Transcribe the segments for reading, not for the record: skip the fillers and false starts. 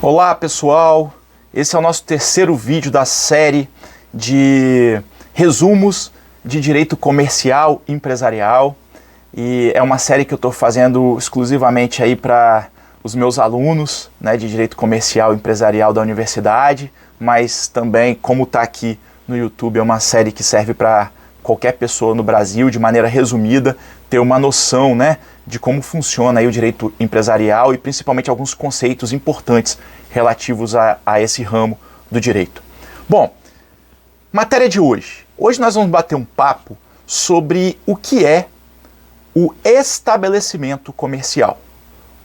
Olá pessoal, esse é o nosso terceiro vídeo da série de resumos de direito comercial e empresarial, e é uma série que eu estou fazendo exclusivamente aí para os meus alunos, né, de direito comercial e empresarial da universidade, mas também, como está aqui no YouTube, é uma série que serve para qualquer pessoa no Brasil, de maneira resumida, ter uma noção, né, de como funciona aí o direito empresarial e principalmente alguns conceitos importantes relativos a esse ramo do direito. Bom, matéria de hoje. Hoje nós vamos bater um papo sobre o que é o estabelecimento comercial.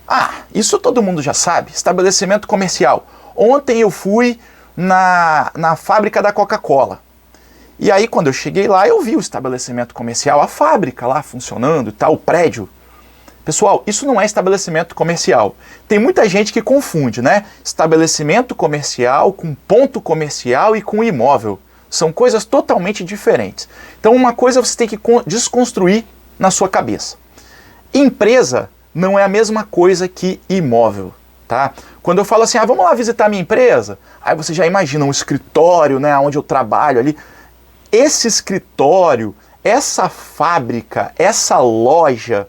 Ah, isso todo mundo já sabe, estabelecimento comercial. Ontem eu fui na fábrica da Coca-Cola. E aí quando eu cheguei lá eu vi o estabelecimento comercial, a fábrica lá funcionando e tal, o prédio. Pessoal, isso não é estabelecimento comercial. Tem muita gente que confunde, né? Estabelecimento comercial com ponto comercial e com imóvel. São coisas totalmente diferentes. Então uma coisa você tem que desconstruir na sua cabeça. Empresa não é a mesma coisa que imóvel, tá? Quando eu falo assim, vamos lá visitar minha empresa, aí você já imagina um escritório, né, onde eu trabalho ali. Esse escritório, essa fábrica, essa loja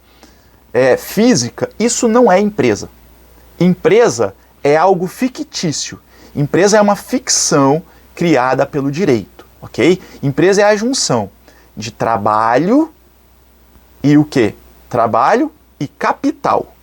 física, isso não é empresa. Empresa é algo fictício. Empresa é uma ficção criada pelo direito, ok? Empresa é a junção de trabalho e o quê? Trabalho e capital.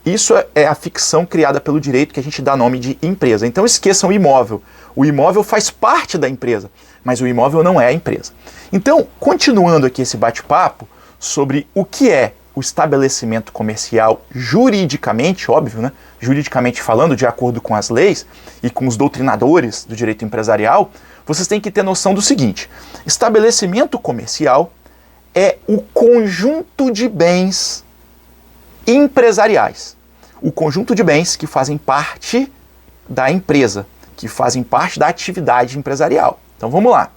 Isso é a ficção criada pelo direito que a gente dá nome de empresa. Então esqueçam o imóvel. O imóvel faz parte da empresa, mas o imóvel não é a empresa. Então, continuando aqui esse bate-papo sobre o que é o estabelecimento comercial juridicamente, óbvio, né? Juridicamente falando, de acordo com as leis e com os doutrinadores do direito empresarial, vocês têm que ter noção do seguinte: estabelecimento comercial é o conjunto de bens empresariais. O conjunto de bens que fazem parte da empresa, que fazem parte da atividade empresarial. Então vamos lá.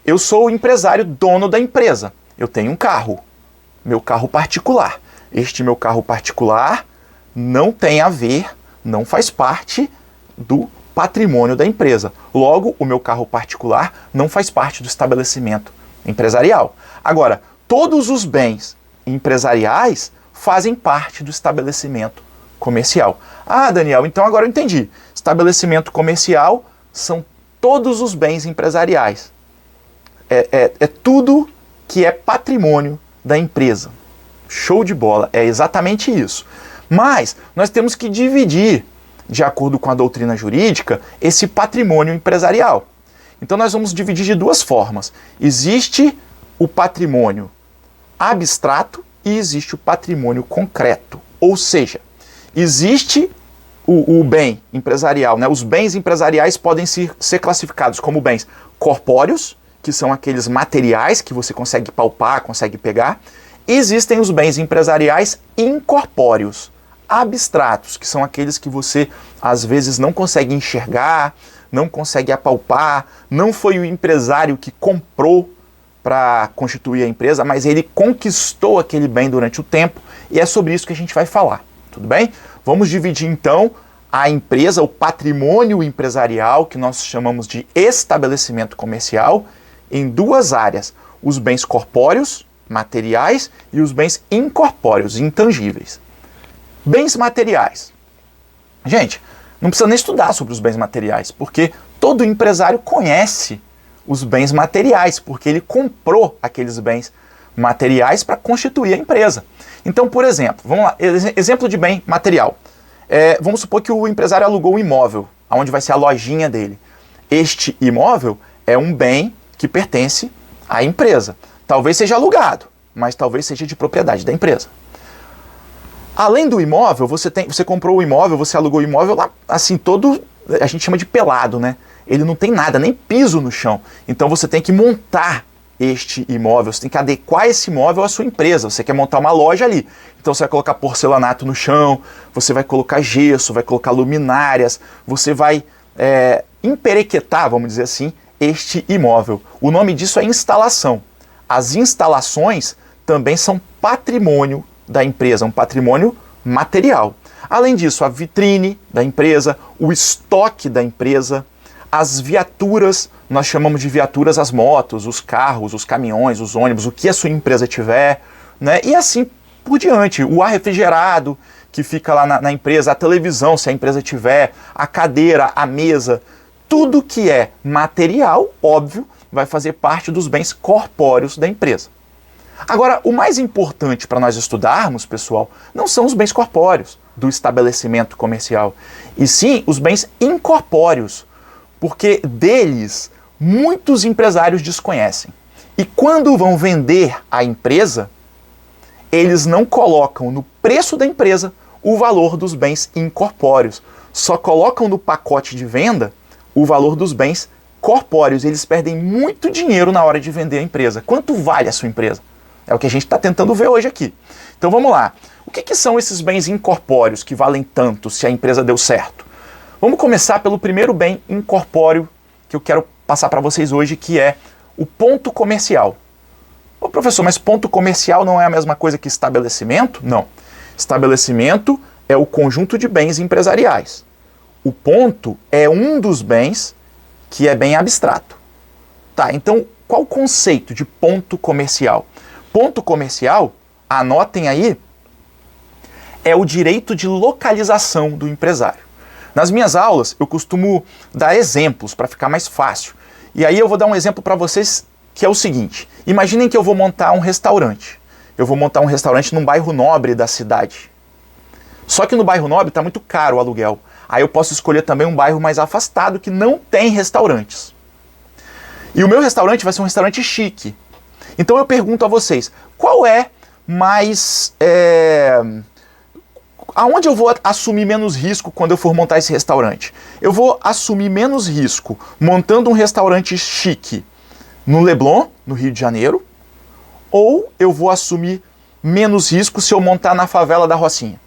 Eu sou o empresário dono da empresa. Eu tenho um carro, meu carro particular. Este meu carro particular não tem a ver, não faz parte do patrimônio da empresa. Logo, o meu carro particular não faz parte do estabelecimento empresarial. Agora, todos os bens empresariais fazem parte do estabelecimento comercial. Ah, Daniel, então agora eu entendi. Estabelecimento comercial são todos os bens empresariais. É tudo que é patrimônio da empresa. Show de bola, é exatamente isso. Mas nós temos que dividir, de acordo com a doutrina jurídica, esse patrimônio empresarial. Então nós vamos dividir de duas formas. Existe o patrimônio abstrato e existe o patrimônio concreto. Ou seja, existe o bem empresarial, né? Os bens empresariais podem ser classificados como bens corpóreos, que são aqueles materiais que você consegue palpar, consegue pegar. Existem os bens empresariais incorpóreos, abstratos, que são aqueles que você às vezes não consegue enxergar, não consegue apalpar, não foi o empresário que comprou para constituir a empresa, mas ele conquistou aquele bem durante o tempo, e é sobre isso que a gente vai falar, tudo bem? Vamos dividir então a empresa, o patrimônio empresarial, que nós chamamos de estabelecimento comercial, em duas áreas: os bens corpóreos, materiais, e os bens incorpóreos, intangíveis. Bens materiais. Gente, não precisa nem estudar sobre os bens materiais, porque todo empresário conhece os bens materiais, porque ele comprou aqueles bens materiais para constituir a empresa. Então, por exemplo, vamos lá, exemplo de bem material. Vamos supor que o empresário alugou um imóvel, onde vai ser a lojinha dele. Este imóvel é um bem que pertence à empresa. Talvez seja alugado, mas talvez seja de propriedade da empresa. Além do imóvel, você comprou o imóvel, você alugou o imóvel lá, assim, todo, a gente chama de pelado, né? Ele não tem nada, nem piso no chão. Então você tem que montar este imóvel, você tem que adequar esse imóvel à sua empresa. Você quer montar uma loja ali, então você vai colocar porcelanato no chão, você vai colocar gesso, vai colocar luminárias, você vai emperequetar, vamos dizer assim, este imóvel. O nome disso é instalação. As instalações também são patrimônio da empresa, um patrimônio material. Além disso, a vitrine da empresa, o estoque da empresa, as viaturas, nós chamamos de viaturas as motos, os carros, os caminhões, os ônibus, o que a sua empresa tiver, né? E assim por diante, o ar refrigerado que fica lá na empresa, a televisão, se a empresa tiver, a cadeira, a mesa, tudo que é material, óbvio, vai fazer parte dos bens corpóreos da empresa. Agora, o mais importante para nós estudarmos, pessoal, não são os bens corpóreos do estabelecimento comercial, e sim os bens incorpóreos, porque deles muitos empresários desconhecem. E quando vão vender a empresa, eles não colocam no preço da empresa o valor dos bens incorpóreos, só colocam no pacote de venda o valor dos bens corpóreos. Eles perdem muito dinheiro na hora de vender a empresa. Quanto vale a sua empresa? É o que a gente está tentando ver hoje aqui. Então vamos lá. O que são esses bens incorpóreos que valem tanto se a empresa deu certo? Vamos começar pelo primeiro bem incorpóreo que eu quero passar para vocês hoje, que é o ponto comercial. Ô professor, mas ponto comercial não é a mesma coisa que estabelecimento? Não. Estabelecimento é o conjunto de bens empresariais. O ponto é um dos bens que é bem abstrato. Tá, então qual o conceito de ponto comercial? Ponto comercial, anotem aí, é o direito de localização do empresário. Nas minhas aulas, eu costumo dar exemplos para ficar mais fácil. E aí eu vou dar um exemplo para vocês que é o seguinte. Imaginem que eu vou montar um restaurante. Eu vou montar um restaurante num bairro nobre da cidade. Só que no bairro nobre está muito caro o aluguel. Aí eu posso escolher também um bairro mais afastado que não tem restaurantes. E o meu restaurante vai ser um restaurante chique. Então eu pergunto a vocês, qual é mais... aonde eu vou assumir menos risco quando eu for montar esse restaurante? Eu vou assumir menos risco montando um restaurante chique no Leblon, no Rio de Janeiro, ou eu vou assumir menos risco se eu montar na favela da Rocinha?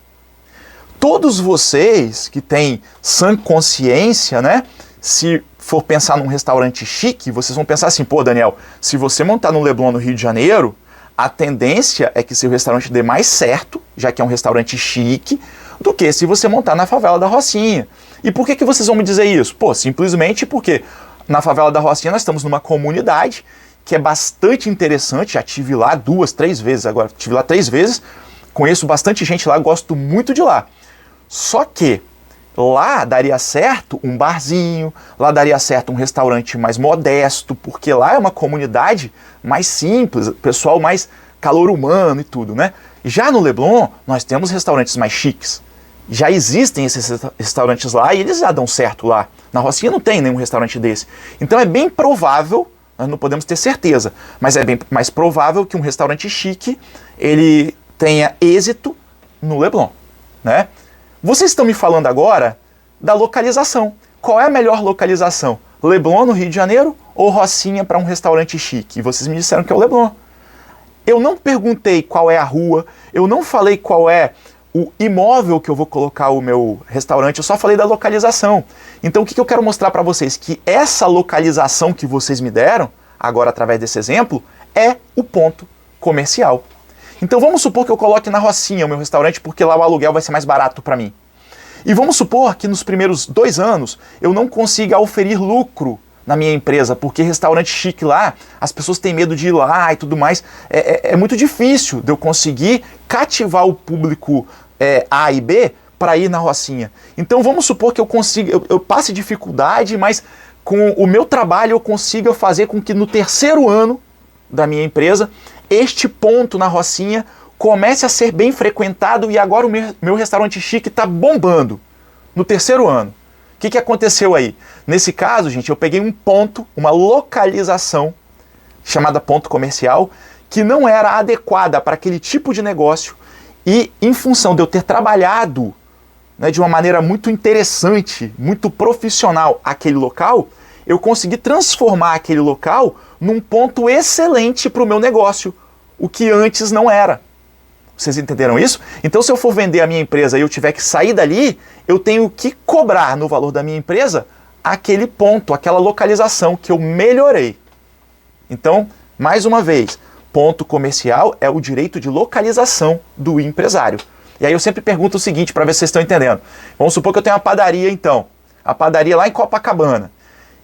Todos vocês que têm sã consciência, né? Se for pensar num restaurante chique, vocês vão pensar assim, pô, Daniel, se você montar no Leblon, no Rio de Janeiro, a tendência é que seu restaurante dê mais certo, já que é um restaurante chique, do que se você montar na favela da Rocinha. E por que vocês vão me dizer isso? Pô, simplesmente porque na favela da Rocinha nós estamos numa comunidade que é bastante interessante, já estive lá 2, 3 vezes, agora estive lá 3 vezes, conheço bastante gente lá, gosto muito de lá. Só que lá daria certo um barzinho, lá daria certo um restaurante mais modesto, porque lá é uma comunidade mais simples, pessoal mais calor humano e tudo, né? Já no Leblon, nós temos restaurantes mais chiques. Já existem esses restaurantes lá e eles já dão certo lá. Na Rocinha não tem nenhum restaurante desse. Então é bem provável, nós não podemos ter certeza, mas é bem mais provável que um restaurante chique ele tenha êxito no Leblon, né? Vocês estão me falando agora da localização. Qual é a melhor localização? Leblon, no Rio de Janeiro, ou Rocinha para um restaurante chique? E vocês me disseram que é o Leblon. Eu não perguntei qual é a rua, eu não falei qual é o imóvel que eu vou colocar o meu restaurante, eu só falei da localização. Então o que eu quero mostrar para vocês? Que essa localização que vocês me deram, agora através desse exemplo, é o ponto comercial. Então vamos supor que eu coloque na Rocinha o meu restaurante, porque lá o aluguel vai ser mais barato para mim. E vamos supor que nos primeiros 2 anos eu não consiga oferir lucro na minha empresa, porque restaurante chique lá, as pessoas têm medo de ir lá e tudo mais. É muito difícil de eu conseguir cativar o público A e B para ir na Rocinha. Então vamos supor que eu consiga, eu passe dificuldade, mas com o meu trabalho eu consiga fazer com que no 3º ano da minha empresa, este ponto na Rocinha comece a ser bem frequentado e agora o meu restaurante chique está bombando no 3º ano. O que aconteceu aí? Nesse caso, gente, eu peguei um ponto, uma localização chamada ponto comercial, que não era adequada para aquele tipo de negócio e em função de eu ter trabalhado, né, de uma maneira muito interessante, muito profissional aquele local, eu consegui transformar aquele local num ponto excelente para o meu negócio, o que antes não era. Vocês entenderam isso? Então, se eu for vender a minha empresa e eu tiver que sair dali, eu tenho que cobrar no valor da minha empresa aquele ponto, aquela localização que eu melhorei. Então, mais uma vez, ponto comercial é o direito de localização do empresário. E aí eu sempre pergunto o seguinte, para ver se vocês estão entendendo. Vamos supor que eu tenho uma padaria, então. A padaria lá em Copacabana.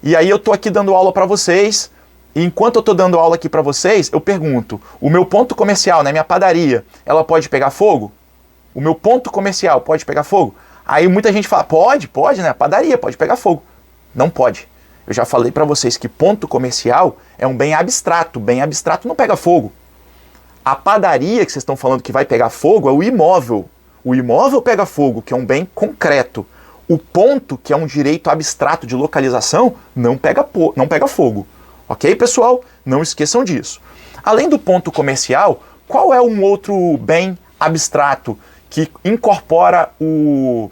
E aí eu estou aqui dando aula para vocês, e enquanto eu estou dando aula aqui para vocês, eu pergunto, o meu ponto comercial, né, minha padaria, ela pode pegar fogo? O meu ponto comercial pode pegar fogo? Aí muita gente fala, pode, né, a padaria pode pegar fogo. Não pode. Eu já falei para vocês que ponto comercial é um bem abstrato não pega fogo. A padaria que vocês estão falando que vai pegar fogo é o imóvel. O imóvel pega fogo, que é um bem concreto. O ponto, que é um direito abstrato de localização, não pega fogo. Ok, pessoal? Não esqueçam disso. Além do ponto comercial, qual é um outro bem abstrato que incorpora o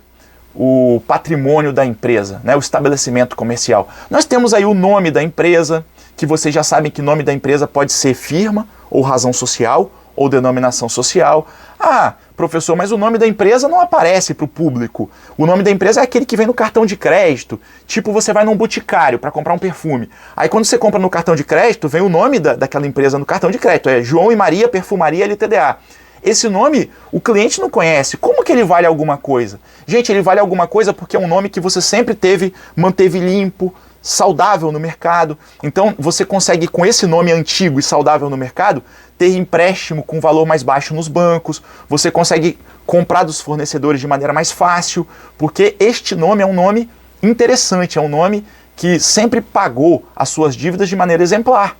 patrimônio da empresa, né? O estabelecimento comercial? Nós temos aí o nome da empresa, que vocês já sabem que o nome da empresa pode ser firma, ou razão social, ou denominação social. Ah, professor, mas o nome da empresa não aparece para o público. O nome da empresa é aquele que vem no cartão de crédito. Tipo, você vai num boticário para comprar um perfume. Aí quando você compra no cartão de crédito, vem o nome daquela empresa no cartão de crédito. É João e Maria Perfumaria LTDA. Esse nome o cliente não conhece. Como que ele vale alguma coisa? Gente, ele vale alguma coisa porque é um nome que você sempre manteve limpo, saudável no mercado. Então você consegue, com esse nome antigo e saudável no mercado, ter empréstimo com valor mais baixo nos bancos, você consegue comprar dos fornecedores de maneira mais fácil, porque este nome é um nome interessante, é um nome que sempre pagou as suas dívidas de maneira exemplar,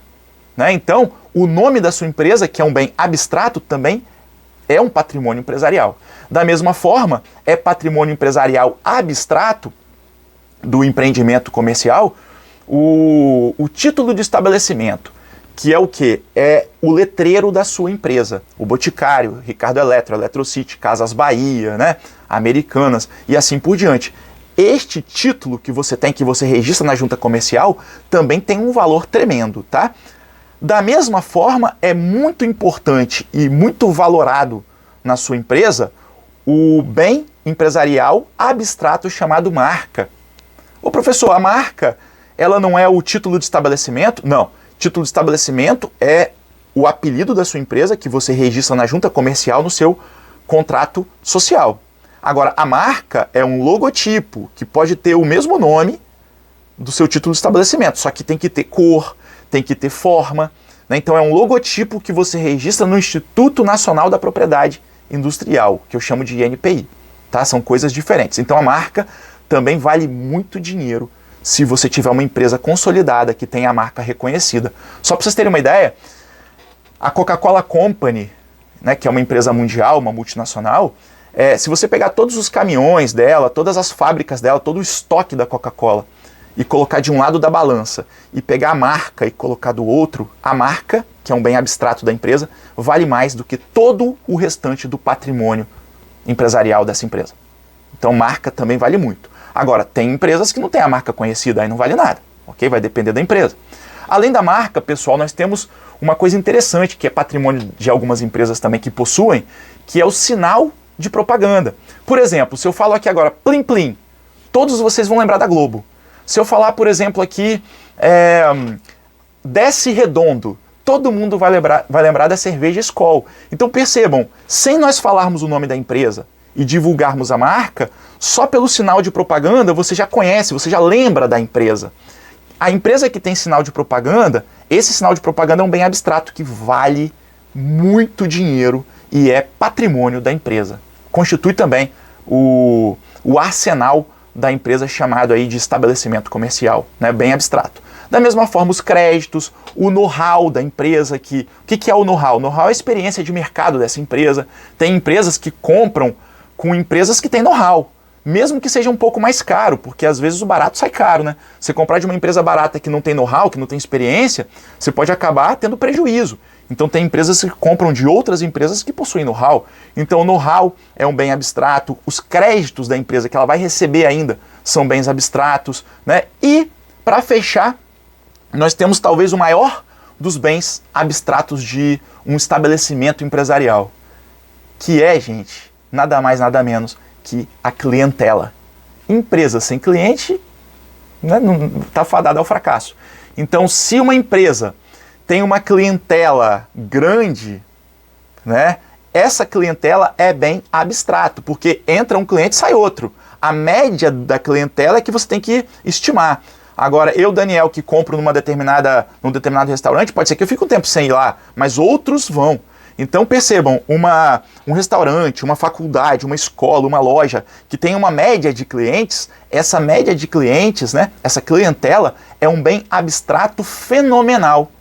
né? Então, o nome da sua empresa, que é um bem abstrato, também é um patrimônio empresarial. Da mesma forma, é patrimônio empresarial abstrato do empreendimento comercial o título de estabelecimento, que é o quê? É o letreiro da sua empresa. O Boticário, Ricardo Eletro, Eletrocity, Casas Bahia, né? Americanas e assim por diante. Este título que você tem, que você registra na junta comercial, também tem um valor tremendo, tá? Da mesma forma, é muito importante e muito valorado na sua empresa o bem empresarial abstrato chamado marca. Ô professor, a marca, ela não é o título de estabelecimento? Não. Título de estabelecimento é o apelido da sua empresa que você registra na junta comercial no seu contrato social. Agora, a marca é um logotipo que pode ter o mesmo nome do seu título de estabelecimento, só que tem que ter cor, tem que ter forma, né? Então é um logotipo que você registra no Instituto Nacional da Propriedade Industrial, que eu chamo de INPI. Tá? São coisas diferentes. Então a marca também vale muito dinheiro se você tiver uma empresa consolidada que tenha a marca reconhecida. Só para vocês terem uma ideia, a Coca-Cola Company, né, que é uma empresa mundial, uma multinacional, se você pegar todos os caminhões dela, todas as fábricas dela, todo o estoque da Coca-Cola e colocar de um lado da balança e pegar a marca e colocar do outro, a marca, que é um bem abstrato da empresa, vale mais do que todo o restante do patrimônio empresarial dessa empresa. Então marca também vale muito. Agora, tem empresas que não têm a marca conhecida, aí não vale nada, ok? Vai depender da empresa. Além da marca, pessoal, nós temos uma coisa interessante, que é patrimônio de algumas empresas também que possuem, que é o sinal de propaganda. Por exemplo, se eu falo aqui agora, Plim Plim, todos vocês vão lembrar da Globo. Se eu falar, por exemplo, aqui, Desce Redondo, todo mundo vai lembrar da cerveja Skol. Então percebam, sem nós falarmos o nome da empresa e divulgarmos a marca, só pelo sinal de propaganda você já conhece, você já lembra da empresa. A empresa que tem sinal de propaganda, esse sinal de propaganda é um bem abstrato que vale muito dinheiro e é patrimônio da empresa. Constitui também o arsenal da empresa chamado aí de estabelecimento comercial, né? Bem abstrato. Da mesma forma, os créditos, o know-how da empresa, o que é o know-how? O know-how é a experiência de mercado dessa empresa. Tem empresas que compram com empresas que têm know-how, mesmo que seja um pouco mais caro, porque às vezes o barato sai caro, né? Você comprar de uma empresa barata que não tem know-how, que não tem experiência, você pode acabar tendo prejuízo. Então tem empresas que compram de outras empresas que possuem know-how. Então o know-how é um bem abstrato, os créditos da empresa que ela vai receber ainda são bens abstratos, né? E, para fechar, nós temos talvez o maior dos bens abstratos de um estabelecimento empresarial, que é, gente, nada mais, nada menos que a clientela. Empresa sem cliente, né, não está fadada ao fracasso. Então, se uma empresa tem uma clientela grande, né, essa clientela é bem abstrato, porque entra um cliente e sai outro. A média da clientela é que você tem que estimar. Agora, eu, Daniel, que compro num determinado restaurante, pode ser que eu fique um tempo sem ir lá, mas outros vão. Então percebam, um restaurante, uma faculdade, uma escola, uma loja que tem uma média de clientes, essa média de clientes, né, essa clientela é um bem abstrato fenomenal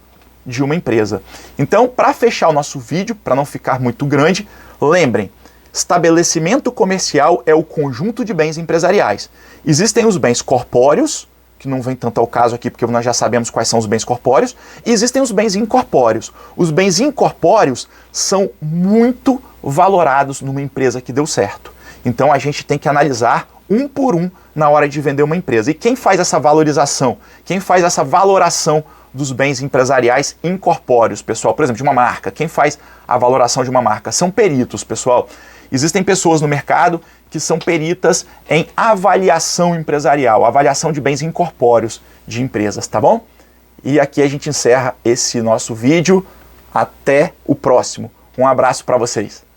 de uma empresa. Então, para fechar o nosso vídeo, para não ficar muito grande, lembrem, estabelecimento comercial é o conjunto de bens empresariais. Existem os bens corpóreos, que não vem tanto ao caso aqui, porque nós já sabemos quais são os bens corpóreos, e existem os bens incorpóreos. Os bens incorpóreos são muito valorados numa empresa que deu certo. Então a gente tem que analisar um por um na hora de vender uma empresa. E quem faz essa valorização? Quem faz essa valoração dos bens empresariais incorpóreos, pessoal? Por exemplo, de uma marca. Quem faz a valoração de uma marca? São peritos, pessoal. Existem pessoas no mercado que são peritas em avaliação empresarial, avaliação de bens incorpóreos de empresas, tá bom? E aqui a gente encerra esse nosso vídeo. Até o próximo. Um abraço para vocês.